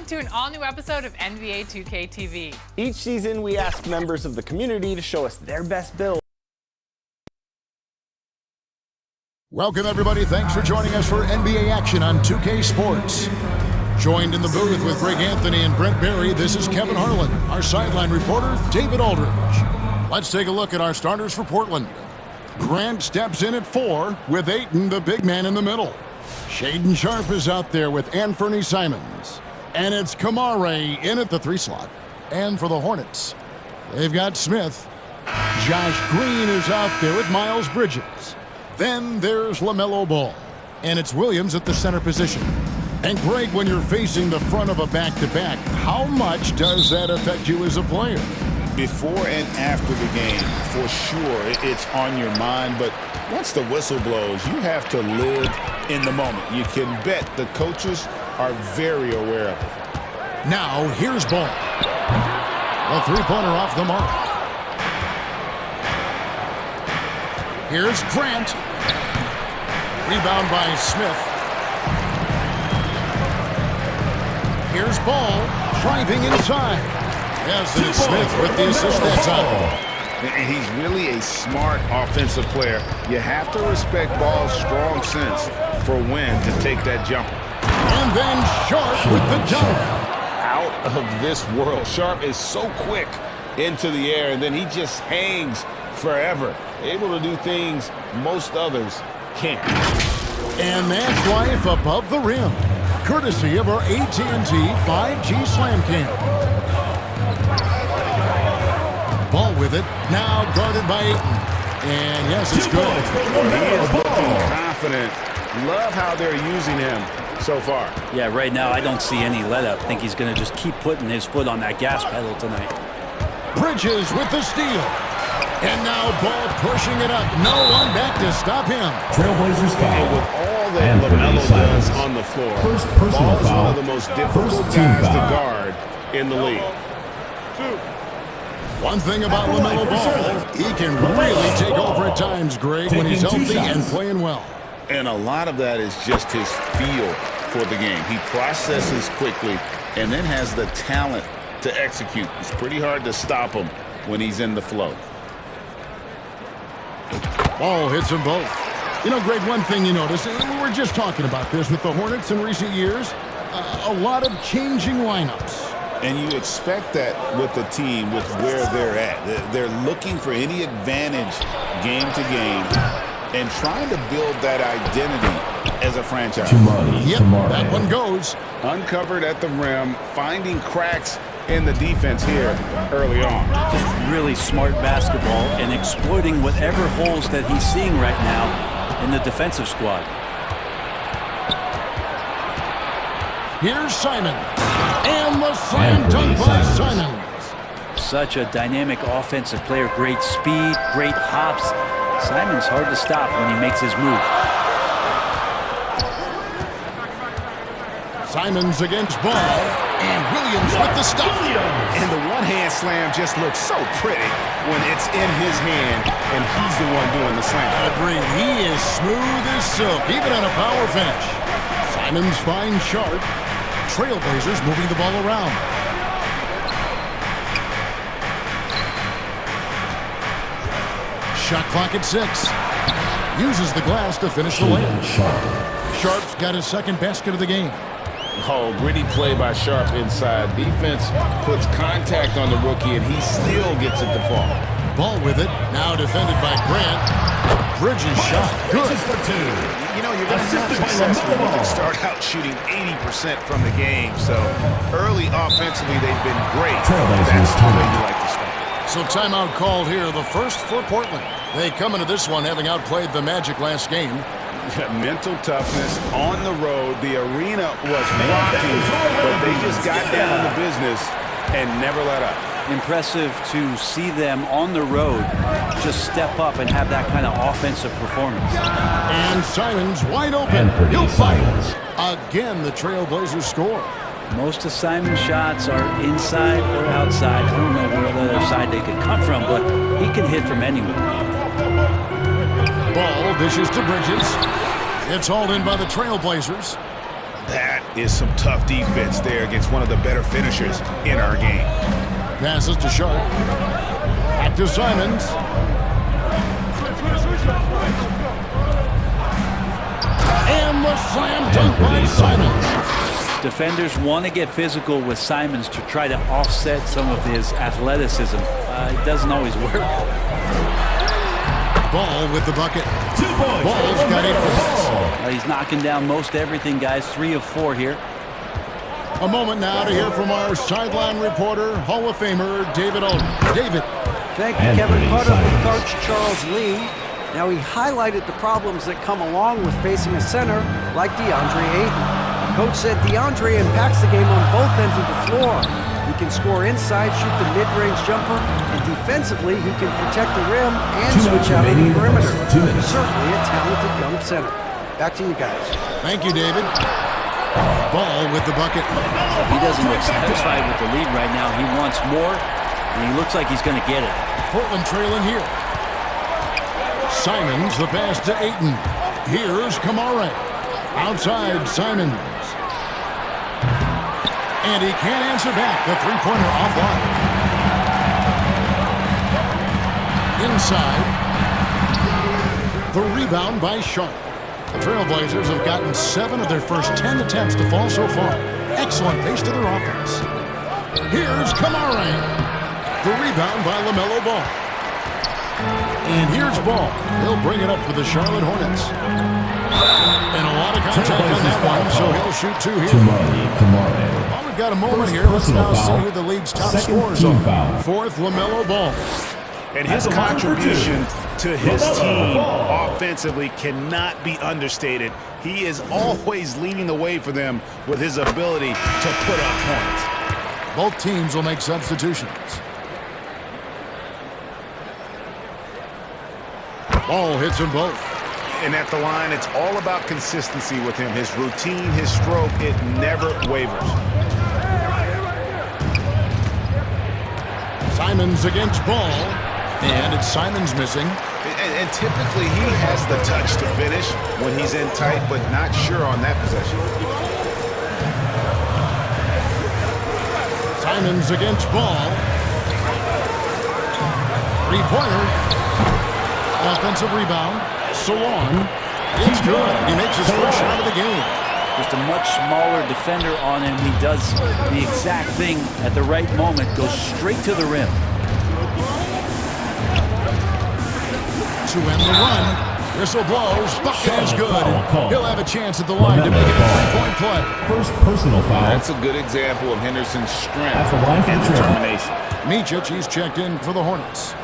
to an all-new episode of NBA 2K TV. Each season, we ask members of the community to show us their best build. Welcome, everybody. Thanks for joining us for NBA action on 2K Sports. Joined in the booth with Greg Anthony and Brent Barry, this is Kevin Harlan. Our sideline reporter, David Aldridge. Let's take a look at our starters for Portland. Grant steps in at 4 with Ayton, the big man, in the middle. Shaedon Sharpe is out there with Anthony Simons. And it's Kamare in at the 3 slot. And for the Hornets, they've got Smith. Josh Green is out there with Miles Bridges. Then there's LaMelo Ball. And it's Williams at the center position. And Greg, when you're facing the front of a back-to-back, how much does that affect you as a player? Before and after the game, for sure, it's on your mind. But once the whistle blows, you have to live in the moment. You can bet the coaches are very aware of it. Now, here's Ball. A three-pointer off the mark. Here's Grant. Rebound by Smith. Here's Ball, driving inside. Yes, and it's Smith with the assist that time. And he's really a smart offensive player. You have to respect Ball's strong sense for when to take that jumper. And then Sharpe with the dunk. Out of this world. Sharpe is so quick into the air, and then he just hangs forever. Able to do things most others can't. And that's life above the rim, courtesy of our AT&T 5G Slam Cam. Ball with it, now guarded by Ayton. And yes, it's good. He is looking confident. Love how they're using him so far. Yeah, right now I don't see any let-up. I think he's going to just keep putting his foot on that gas pedal tonight. Bridges with the steal. And now Ball pushing it up. No one back to stop him. Trailblazers foul. And with all that LaMelo does on the floor, Ball is one of the most difficult guys to guard in the league. One thing about LaMelo Ball, he can really take over at times, Greg, when he's healthy and playing well. And a lot of that is just his feel for the game. He processes quickly and then has the talent to execute. It's pretty hard to stop him when he's in the flow. Ball hits them both. You know, Greg, one thing you notice, and we were just talking about this with the Hornets in recent years, a lot of changing lineups. And you expect that with the team, with where they're at. They're looking for any advantage game to game and trying to build that identity as a franchise. Yep, that one goes. Uncovered at the rim, finding cracks in the defense here early on. Just really smart basketball and exploiting whatever holes that he's seeing right now in the defensive squad. Here's Simon. And the slam dunk by Simon. Such a dynamic offensive player. Great speed, great hops. Simon's hard to stop when he makes his move. Simons against Ball. And Williams with the stuff. And the one-hand slam just looks so pretty when it's in his hand and he's the one doing the slam. Agree. He is smooth as silk, even on a power finish. Simons finds Sharpe. Trailblazers moving the ball around. Shot clock at 6. Uses the glass to finish the layup. Sharpe's got his second basket of the game. Oh, gritty play by Sharpe inside. Defense puts contact on the rookie, and he still gets it to fall. Ball with it. Now defended by Grant. Bridges shot. Good. You know, you're going to have success when you can start out shooting 80% from the game. So early offensively, they've been great. That's the way you like to start. So timeout called here, the first for Portland. They come into this one having outplayed the Magic last game. Mental toughness on the road. The arena was rocking, but they just got down to business and never let up. Impressive to see them on the road just step up and have that kind of offensive performance. And Simons wide open. He'll fire. Again, the Trailblazers score. Most of Simon's shots are inside or outside. I don't know where the other side they could come from, but he can hit from anywhere. Ball dishes to Bridges. It's hauled in by the Trailblazers. That is some tough defense there against one of the better finishers in our game. Passes to Sharp. Back to Simons. And the slam dunk by Simons. Defenders want to get physical with Simons to try to offset some of his athleticism. It doesn't always work. Ball with the bucket. 2 points. Ball's got 8 points. He's knocking down most everything, guys. 3 of 4 here. A moment now to hear from our sideline reporter, Hall of Famer David Alden. David. Thank you, Kevin. Caught up with Coach Charles Lee. Now he highlighted the problems that come along with facing a center like DeAndre Ayton. Coach said DeAndre impacts the game on both ends of the floor. He can score inside, shoot the mid-range jumper, and defensively he can protect the rim and switch out on the perimeter. Certainly a talented young center. Back to you guys. Thank you, David. Ball with the bucket. He doesn't look satisfied with the lead right now. He wants more, and he looks like he's going to get it. Portland trailing here. Simons, the pass to Ayton. Here's Kamara. Outside, Simons. And he can't answer back. The three-pointer offline. Inside. The rebound by Sharp. The Trailblazers have gotten 7 of their first 10 attempts to fall so far. Excellent pace to their offense. Here's Kamara. The rebound by LaMelo Ball. And here's Ball. He'll bring it up for the Charlotte Hornets. And a lot of contact on that one, so he'll shoot 2 here. Well, we've got a moment here. Let's now see who the league's top scorers are. 4th, LaMelo Ball. And his contribution to his team offensively cannot be understated. He is always leading the way for them with his ability to put up points. Both teams will make substitutions. Ball hits them both. And at the line, it's all about consistency with him. His routine, his stroke, it never wavers. Simons against Ball. And it's Simons missing. And typically he has the touch to finish when he's in tight, but not sure on that possession. Simons against Ball. 3-pointer. Offensive rebound. Salon. It's good. He makes his first shot of the game. Just a much smaller defender on him. He does the exact thing at the right moment. Goes straight to the rim. To end the run. Whistle blows. Bucket is good. He'll have a chance at the line to make it a 3-point play. First personal foul. That's a good example of Henderson's strength and determination. Micic, he's checked in for the Hornets.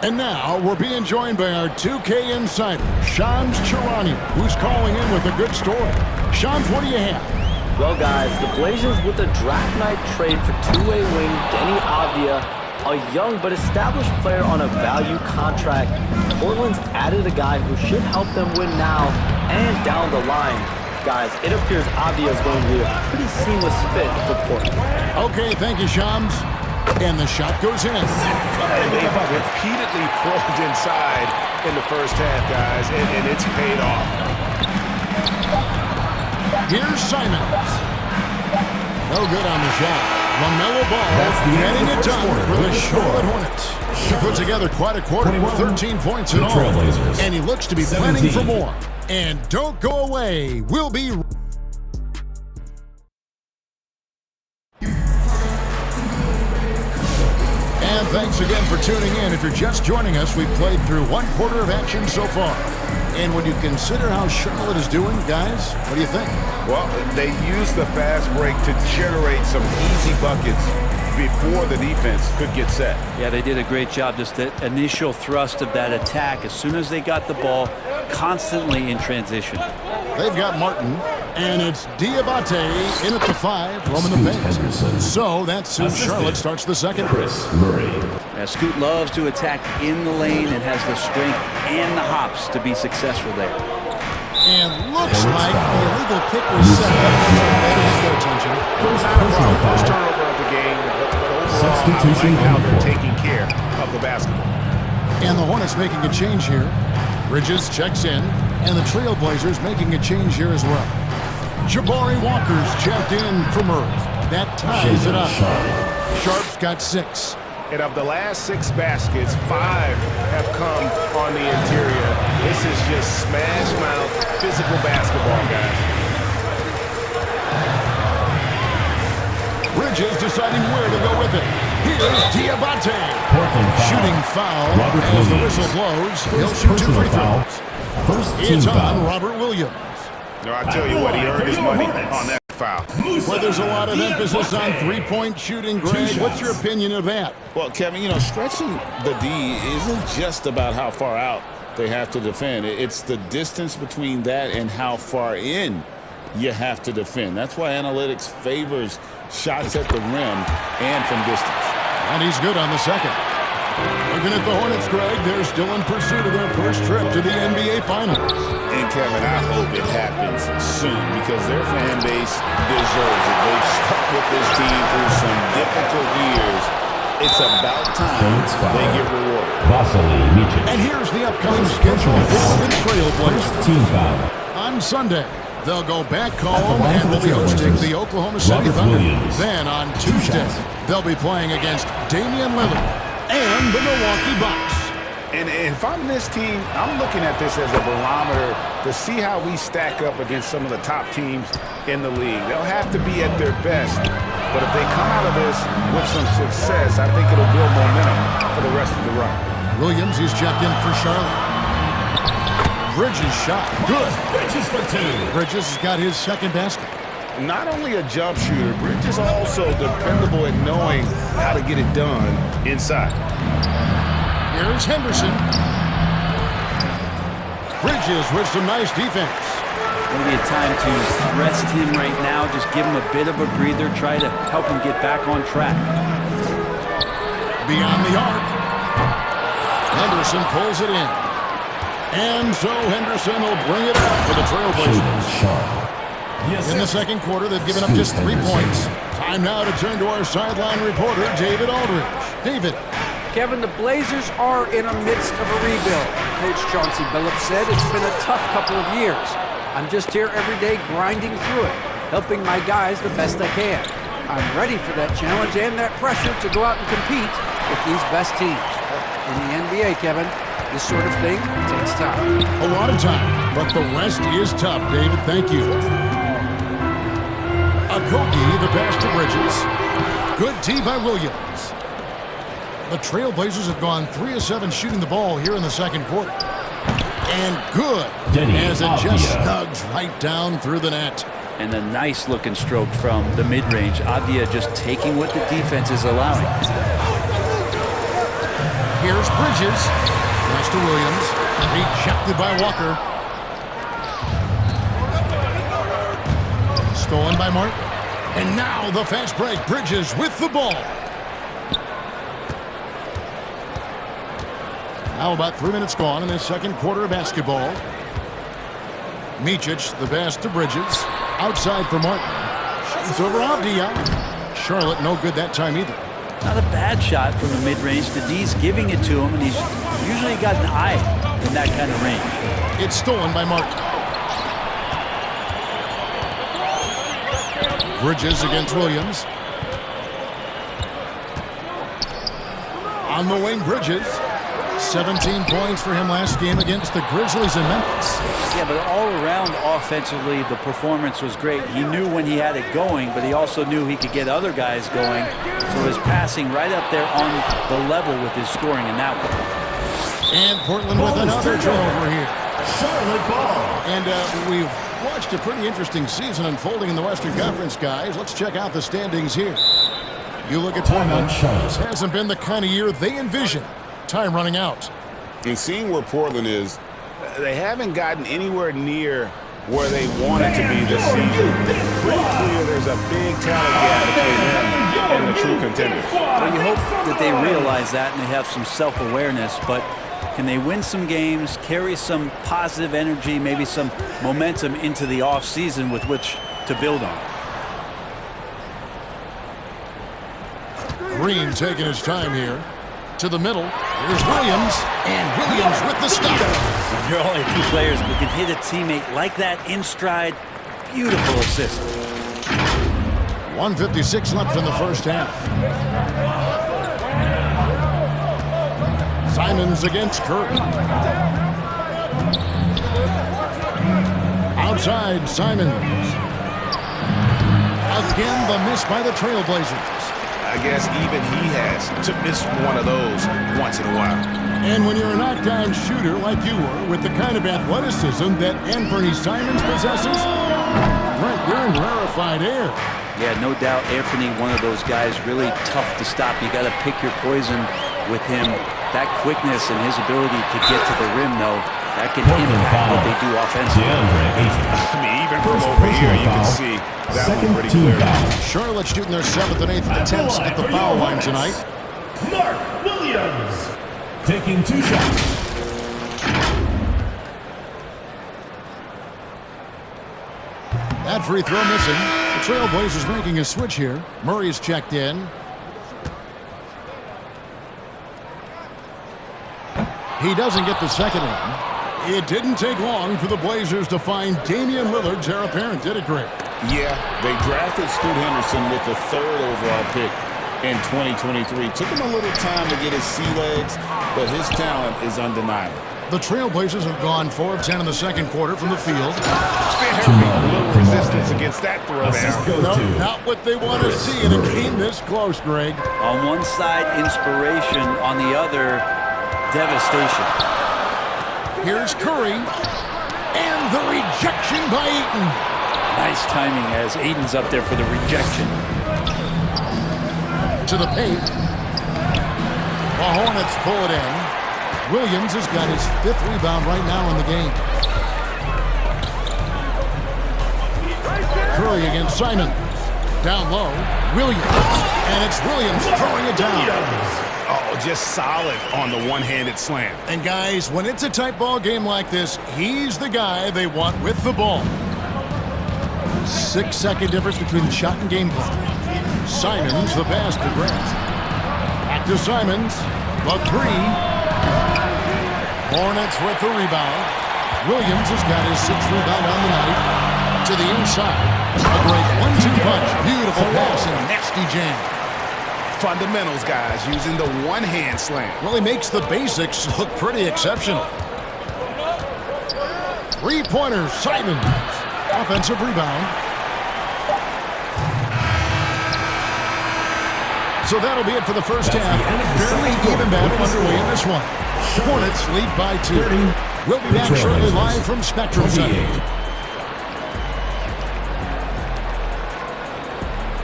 And now we're being joined by our 2K insider, Shams Charania, who's calling in with a good story. Shams, what do you have? Well, guys, the Blazers with the draft night trade for two-way wing Denny Avdia, a young but established player on a value contract. Portland's added a guy who should help them win now and down the line. Guys, it appears Avdia is going to be a pretty seamless fit for Portland. Okay, thank you, Shams. And the shot goes in. And they've repeatedly probed inside in the first half, guys, and it's paid off. Here's Simons. No good on the shot. LaMelo Ball getting it done for the Charlotte Hornets. He put together quite a quarter, 13 points in all. And he looks to be planning for more. And don't go away. We'll be... And thanks again for tuning in. If you're just joining us, we've played through 1 quarter of action so far. And when you consider how Charlotte is doing, guys, what do you think? Well, they used the fast break to generate some easy buckets before the defense could get set. Yeah, they did a great job. Just the initial thrust of that attack, as soon as they got the ball, constantly in transition. They've got Martin, and it's Diabate in at the 5, roaming the paint. So that's who Charlotte starts the second. Now, Scoot loves to attack in the lane and has the strength and the hops to be successful there. And looks like the illegal kick was set. That didn't get attention. First turnover of the game, but overall, I like how they're taking care of the basketball. And the Hornets making a change here. Bridges checks in, and the Trailblazers making a change here as well. Jabari Walker's checked in for Murray. That ties it up. Sharp's got 6. And of the last 6 baskets, 5 have come on the interior. This is just smash mouth physical basketball, guys. Bridges deciding where to go with it. Here's Diabate. Shooting foul as the whistle blows. He'll shoot 2 free throws. It's on Robert Williams. No, I tell you what, he earned his money on that foul. Well, there's a lot of emphasis on three-point shooting, Greg. What's your opinion of that? Well, Kevin, you know, stretching the D isn't just about how far out they have to defend. It's the distance between that and how far in you have to defend. That's why analytics favors shots at the rim and from distance. And he's good on the second. Looking at the Hornets, Greg, they're still in pursuit of their first trip to the NBA Finals. And, Kevin, I hope it happens soon because their fan base deserves it. They've stuck with this team through some difficult years. It's about time they get rewarded. And here's the upcoming schedule for the Trailblazers. On Sunday, they'll go back home and they'll be hosting the Oklahoma City Thunder. Then on Tuesday, they'll be playing against Damian Lillard and the Milwaukee Bucks. And if I'm this team, I'm looking at this as a barometer to see how we stack up against some of the top teams in the league. They'll have to be at their best, but if they come out of this with some success, I think it'll build momentum for the rest of the run. Williams is checked in for Charlotte. Bridges shot. Good. Bridges for 2. Bridges has got his second basket. Not only a jump shooter, Bridges also dependable at knowing how to get it done inside. Here's Henderson. Bridges with some nice defense. Maybe a time to rest him right now. Just give him a bit of a breather. Try to help him get back on track. Beyond the arc. Henderson pulls it in. And so Henderson will bring it up for the Trailblazers. In the second quarter, they've given up just 3 points. Time now to turn to our sideline reporter, David Aldridge. David. Kevin, the Blazers are in the midst of a rebuild. Coach Chauncey Billups said it's been a tough couple of years. I'm just here every day grinding through it, helping my guys the best I can. I'm ready for that challenge and that pressure to go out and compete with these best teams. In the NBA, Kevin, this sort of thing takes time. A lot of time, but the rest is tough, David. Thank you. Akogi, the pass to Bridges. Good tee by Williams. The Trailblazers have gone 3 of 7 shooting the ball here in the second quarter. And good, as it just snugs right down through the net. And a nice looking stroke from the mid-range. Avdia just taking what the defense is allowing. Here's Bridges. Pass to Williams. Rejected by Walker. Stolen by Martin. And now the fast break. Bridges with the ball. Now about 3 minutes gone in this second quarter of basketball. Micic, the pass to Bridges. Outside for Martin. Shoots over Avdia. Charlotte no good that time either. Not a bad shot from the mid-range. The D's giving it to him, and he's usually got an eye in that kind of range. It's stolen by Martin. Bridges against Williams. On the wing, Bridges. 17 points for him last game against the Grizzlies in Memphis. Yeah, but all around offensively, the performance was great. He knew when he had it going, but he also knew he could get other guys going. So his passing right up there on the level with his scoring in that one. And Portland with another turnover here. Charlotte ball. And we've watched a pretty interesting season unfolding in the Western Conference, guys. Let's check out the standings here. You look at Portland. This hasn't been the kind of year they envisioned. Time running out. And seeing where Portland is, they haven't gotten anywhere near where they wanted to be this season. Pretty clear there's a big talent gap between them and the true contenders. Well, you hope that they realize that and they have some self-awareness, but can they win some games, carry some positive energy, maybe some momentum into the offseason with which to build on? Green taking his time here. To the middle. Here's Williams. And Williams with the stop. There are only a few players who can hit a teammate like that in stride. Beautiful assist. 1:56 left in the first half. Simons against Curry. Outside, Simons. Again, the miss by the Trailblazers. I guess even he has to miss one of those once in a while. And when you're a knockdown shooter like you were, with the kind of athleticism that Anthony Simons possesses, Brent, you're in rarefied air. Yeah, no doubt Anthony, one of those guys, really tough to stop. You got to pick your poison with him. That quickness and his ability to get to the rim, though, that can impact what they do offensively. I mean, even from over here, you can see that one pretty clear. Charlotte shooting their 7th and 8th attempts at the foul line tonight. Mark Williams taking 2 shots. That free throw missing. The Trailblazers making a switch here. Murray's checked in. He doesn't get the second one. It didn't take long for the Blazers to find Damian Lillard's heir apparent, did it, Greg? Yeah, they drafted Scoot Henderson with the 3rd overall pick in 2023. Took him a little time to get his sea legs, but his talent is undeniable. The Trailblazers have gone 4 of 10 in the second quarter from the field. Little resistance against that throwdown. No, not what they want to see in a game this close, Greg. On one side, inspiration. On the other, devastation. Here's Curry. And the rejection by Eaton. Nice timing as Aiden's up there for the rejection. To the paint. The Hornets pull it in. Williams has got his 5th rebound right now in the game. Curry against Simon. Down low. Williams. And it's Williams throwing it down. Oh, just solid on the one-handed slam. And guys, when it's a tight ball game like this, he's the guy they want with the ball. 6-second difference between the shot and game clock. Simons, the pass to Grant. Back to Simons. The 3. Hornets with the rebound. Williams has got his 6th rebound on the night. To the inside. A great 1-2 punch. Beautiful pass and nasty jam. Fundamentals, guys, using the one-hand slam. Well, he makes the basics look pretty exceptional. 3-pointer, Simons. Offensive rebound. So that'll be it for the first half. Fairly even battle underway in this one. Hornets lead by 2. We'll be back shortly live from Spectrum Center.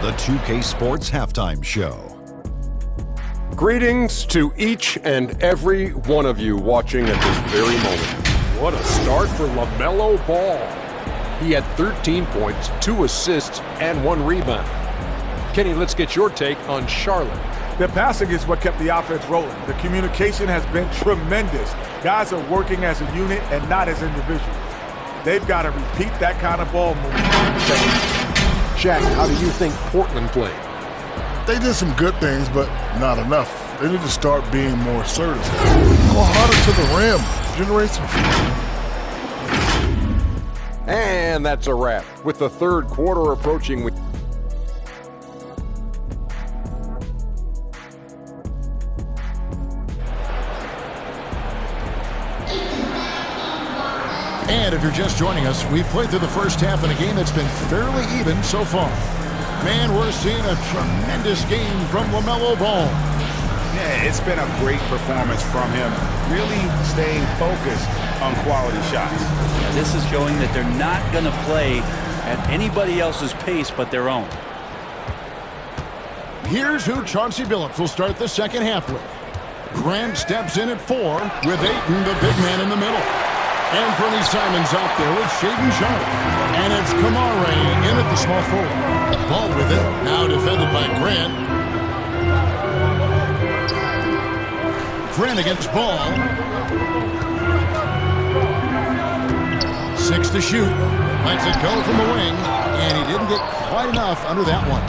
The 2K Sports Halftime Show. Greetings to each and every one of you watching at this very moment. What a start for LaMelo Ball. He had 13 points, 2 assists, and 1 rebound. Kenny, let's get your take on Charlotte. Their passing is what kept the offense rolling. The communication has been tremendous. Guys are working as a unit and not as individuals. They've got to repeat that kind of ball movement. Shaq, how do you think Portland played? They did some good things, but not enough. They need to start being more assertive. Go harder to the rim. Generate some. And that's a wrap. With the third quarter approaching, And if you're just joining us, we've played through the first half in a game that's been fairly even so far. Man, we're seeing a tremendous game from LaMelo Ball. Yeah, it's been a great performance from him, really staying focused on quality shots. Yeah, this is showing that they're not going to play at anybody else's pace but their own. Here's who Chauncey Billups will start the second half with. Grant steps in at 4 with Ayton, the big man, in the middle. Anthony Simons out there with Shaden Sharp. And it's Kamare in at the small forward. Ball with it, now defended by Grant. Grant against Ball. 6 to shoot. Lets it go from the wing, and he didn't get quite enough under that one.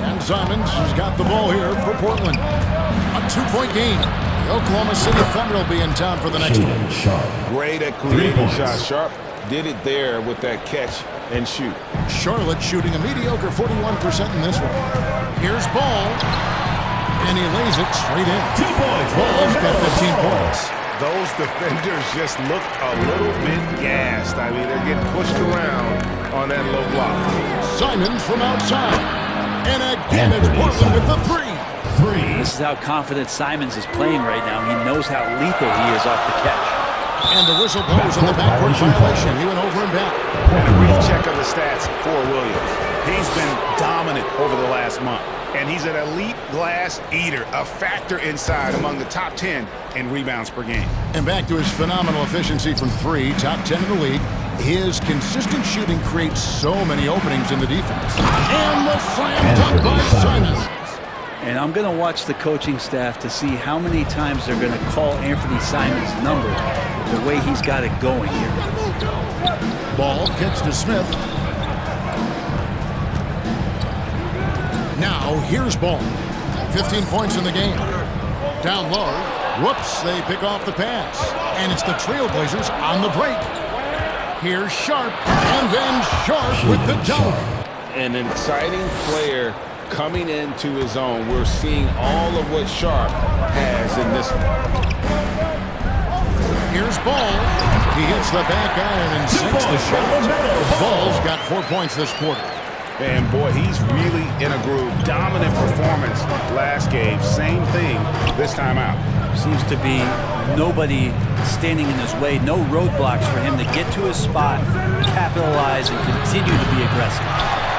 And Simons has got the ball here for Portland. A 2-point game. The Oklahoma City Thunder will be in town for the next one. Great at creating shots. Sharp did it there with that catch and shoot. Charlotte shooting a mediocre 41% in this one. Here's Ball. And he lays it straight in. 2 points. Ball's got 15 points. Those defenders just look a little bit gassed. I mean, they're getting pushed around on that low block. Simons from outside. And again, it's Portland with the three. This is how confident Simons is playing right now. He knows how lethal he is off the catch. And the whistle blows on the backcourt violation. He went over and back. And a brief check of the stats for Williams. He's been dominant over the last month. And he's an elite glass eater, a factor inside among the top 10 in rebounds per game. And back to his phenomenal efficiency from three, top 10 in the league. His consistent shooting creates so many openings in the defense. And the slam dunk by Simons. And I'm going to watch the coaching staff to see how many times they're going to call Anthony Simons' number the way he's got it going here. Ball kicks to Smith. Now here's Ball. 15 points in the game. Down low. Whoops, they pick off the pass. And it's the Trailblazers on the break. Here's Sharp. And then Sharp with the dunk. An exciting player coming into his own. We're seeing all of what Sharp has in this one. Here's Ball. He hits the back iron and sinks the shot. Ball's got 4 points this quarter. And boy, he's really in a groove. Dominant performance last game. Same thing this time out. Seems to be nobody standing in his way. No roadblocks for him to get to his spot, capitalize, and continue to be aggressive.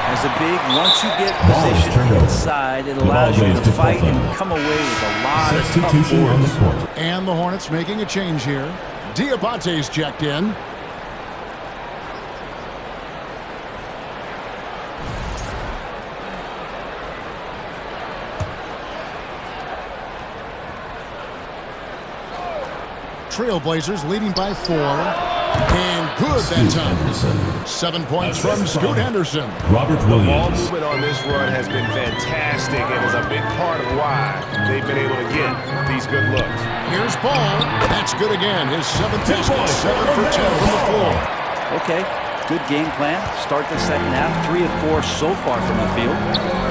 As a big, once you get positioned inside, it allows you to fight and come away with a lot of tough boards. And the Hornets making a change here. Diabate's checked in. Trailblazers leading by 4. And good that time. 7 points from Scoot Henderson. Robert The ball Williams. movement on this run has been fantastic and is a big part of why they've been able to get these good looks. Here's Ball. That's good again. His 7th basket. 7 for 10 from the floor. Okay, good game plan. Start the second half. 3 of 4 so far from the field.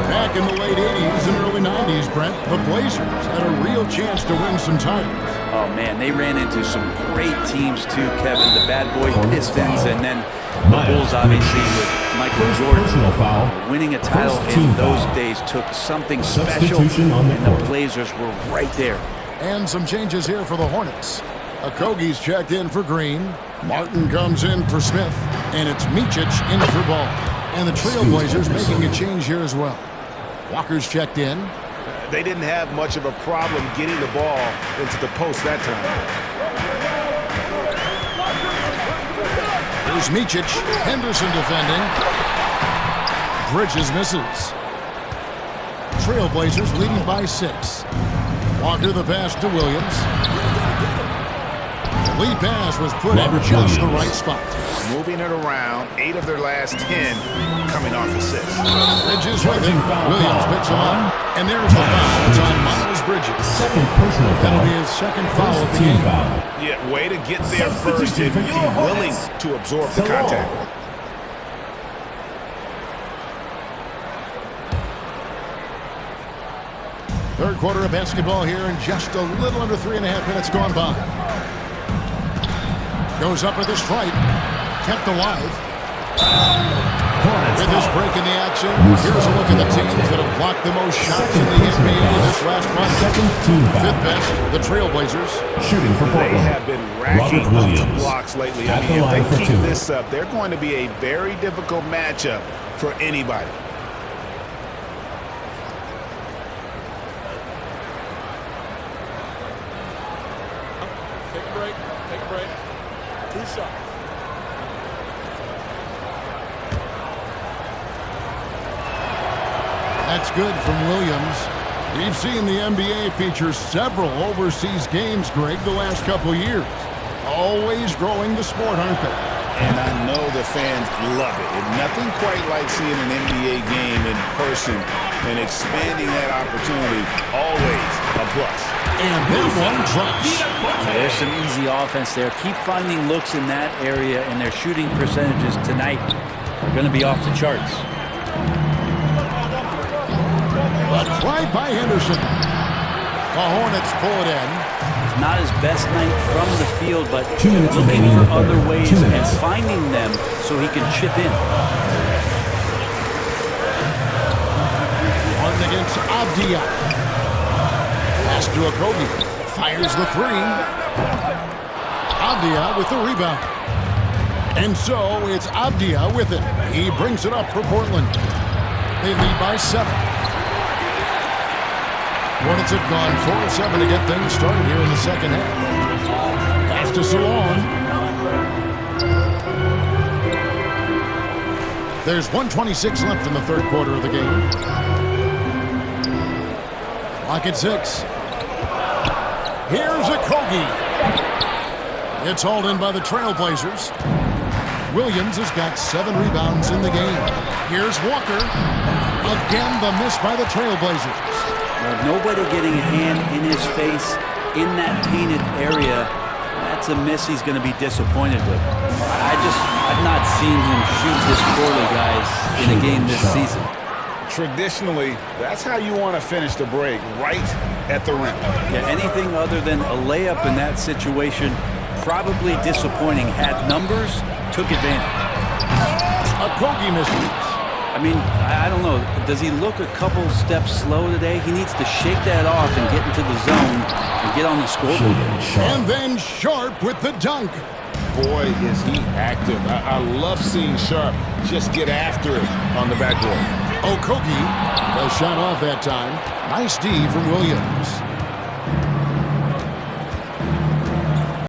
Back in the late 80s and early 90s, Brent, the Blazers had a real chance to win some titles. Oh, man, they ran into some great teams, too, Kevin. The bad boy Pistons, and then the Bulls, obviously, with Michael Jordan. Winning a title in those days took something special, and the Blazers were right there. And some changes here for the Hornets. Okogie's checked in for Green. Martin comes in for Smith. And it's Micic in for Ball. And the Trailblazers making a change here as well. Walker's checked in. They didn't have much of a problem getting the ball into the post that time. Here's Micic. Henderson defending. Bridges misses. Trailblazers leading by 6. Walker the pass to Williams. The lead pass was put in just the right spot. Moving it around, 8 of their last 10 coming off assists. Bridges with him. Williams picks him up. And there's the foul. It's on Miles Bridges. Second personal foul. That'll be his second foul of the game. Yeah, way to get there first and be willing to absorb the contact. Third quarter of basketball here, and just a little under 3.5 minutes gone by. Goes up with a strike. Kept alive. With this break in the action, here's a look at the teams that have blocked the most shots in the NBA this last month. Fifth best, the Trailblazers. Shooting for Portland. They have been racking up the blocks lately. I mean, if they keep this up, they're going to be a very difficult matchup for anybody. Take a break. Take a break. 2 shots. That's good from Williams. We've seen the NBA feature several overseas games, Greg, the last couple years. Always growing the sport, aren't they? And I know the fans love it. And nothing quite like seeing an NBA game in person and expanding that opportunity. Always a plus. And that one drops. There's some easy offense there. Keep finding looks in that area, and their shooting percentages tonight are going to be off the charts. A drive by Henderson. The Hornets pull it in. Not his best night from the field, but 2 minutes looking remaining for in the other third. ways 2 and minutes. finding them so he can chip in. Martin against Avdia. Pass to Okogie. Fires the three. Avdia with the rebound. And so it's Avdia with it. He brings it up for Portland. They lead by 7. Hornets have gone 4 of 7 to get things started here in the second half. Pass to Salon. There's 1:26 left in the third quarter of the game. Clock at 6. Here's Okogie. It's hauled in by the Trailblazers. Williams has got 7 rebounds in the game. Here's Walker. Again, the miss by the Trailblazers. Nobody getting a hand in his face in that painted area. That's a miss he's going to be disappointed with. I've not seen him shoot this poorly, guys, in a game this season. Traditionally, that's how you want to finish the break, right at the rim. Yeah, anything other than a layup in that situation, probably disappointing. Had numbers, took advantage. Okogie misses. I mean, I don't know. Does he look a couple steps slow today? He needs to shake that off and get into the zone and get on the scoreboard. And then Sharp with the dunk. Boy, is he active. I love seeing Sharp just get after it on the backboard. Okogie, the shot off that time. Nice D from Williams.